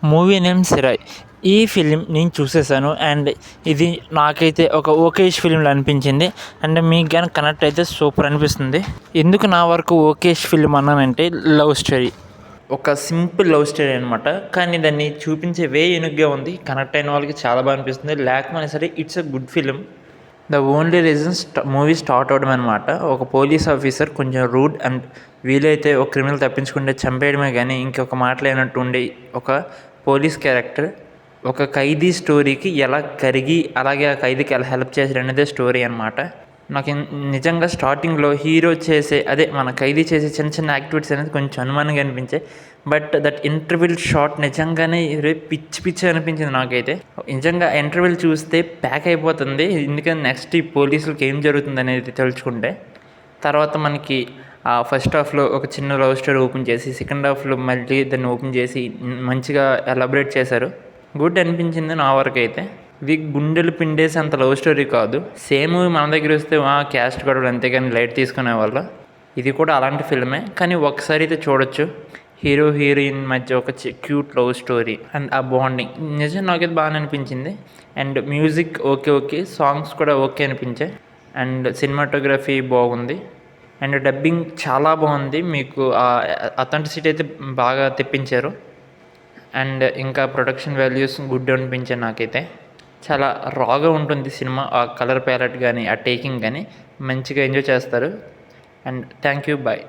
Movie name 'Sirai'. ఈ film నేను చూసేసాను and ఇది నాకైతే ఒక ఓకేష్ ఫిలింలా అనిపించింది. అండ్ మీకు గనక కనెక్ట్ అయితే సూపర్ అనిపిస్తుంది. ఎందుకు నా వరకు ఓకేష్ ఫిలిం అన్నానంటే లవ్ స్టోరీ. ఒక సింపుల్ లవ్ స్టోరీ అనమాట. కానీ దాన్ని చూపించే వే యూనిక్‌గా ఉంది. కనెక్ట్ అయిన వాళ్ళకి చాలా బాగా అనిపిస్తుంది. లేకపోయినా సరే it's a good film. The only reason movie start అవ్వడం అనమాట. ఒక పోలీస్ ఆఫీసర్ కొంచెం రూడ్ అండ్ వీలైతే ఒక క్రిమినల్ తప్పించుకుంటే చంపేయడమే కానీ ఇంకొక మాట లేనట్టు ఉండే ఒక పోలీస్ క్యారెక్టర్ ఒక ఖైదీ స్టోరీకి ఎలా కరిగి అలాగే ఆ ఖైదీకి ఎలా హెల్ప్ చేశాడు అనేదే స్టోరీ అనమాట. నాకు నిజంగా స్టార్టింగ్లో హీరో చేసే అదే మన ఖైదీ చేసే చిన్న చిన్న యాక్టివిటీస్ అనేది కొంచెం అనుమానంగా అనిపించాయి. బట్ దట్ ఇంటర్వెల్ షాట్ నిజంగానే పిచ్చి పిచ్చి అనిపించింది నాకైతే. నిజంగా ఇంటర్వెల్ చూస్తే ప్యాక్ అయిపోతుంది. ఎందుకంటే నెక్స్ట్ ఈ పోలీసులకి ఏం జరుగుతుంది అనేది తెలుసుకుంటే. తర్వాత మనకి ఫస్ట్ హాఫ్లో ఒక చిన్న లవ్ స్టోరీ ఓపెన్ చేసి సెకండ్ హాఫ్లో మళ్ళీ దాన్ని ఓపెన్ చేసి మంచిగా ఎలాబరేట్ చేశారు. గుడ్ అనిపించింది నా వరకు అయితే. ఇది గుండెలు పిండేసి అంత లవ్ స్టోరీ కాదు. సేమ్ మన దగ్గర వస్తే క్యాస్ట్ గొడవలు అంతేగాని లైట్ తీసుకునే వాళ్ళ. ఇది కూడా అలాంటి ఫిల్మే కానీ ఒకసారి అయితే చూడొచ్చు. హీరో హీరోయిన్ మధ్య ఒక క్యూట్ లవ్ స్టోరీ అండ్ ఆ బాండింగ్ నిజం నాకైతే బాగా అనిపించింది. అండ్ మ్యూజిక్ ఓకే సాంగ్స్ కూడా ఓకే అనిపించాయి. అండ్ సినిమాటోగ్రఫీ బాగుంది. అండ్ డబ్బింగ్ చాలా బాగుంది. మీకు అథెంటిసిటీ అయితే బాగా తెప్పించారు. అండ్ ఇంకా ప్రొడక్షన్ వాల్యూస్ గుడ్ అనిపించాయి నాకైతే. చాలా రాగా ఉంటుంది సినిమా. ఆ కలర్ ప్యాలెట్ కానీ ఆ టేకింగ్ కానీ మంచిగా ఎంజాయ్ చేస్తారు. And thank you bye.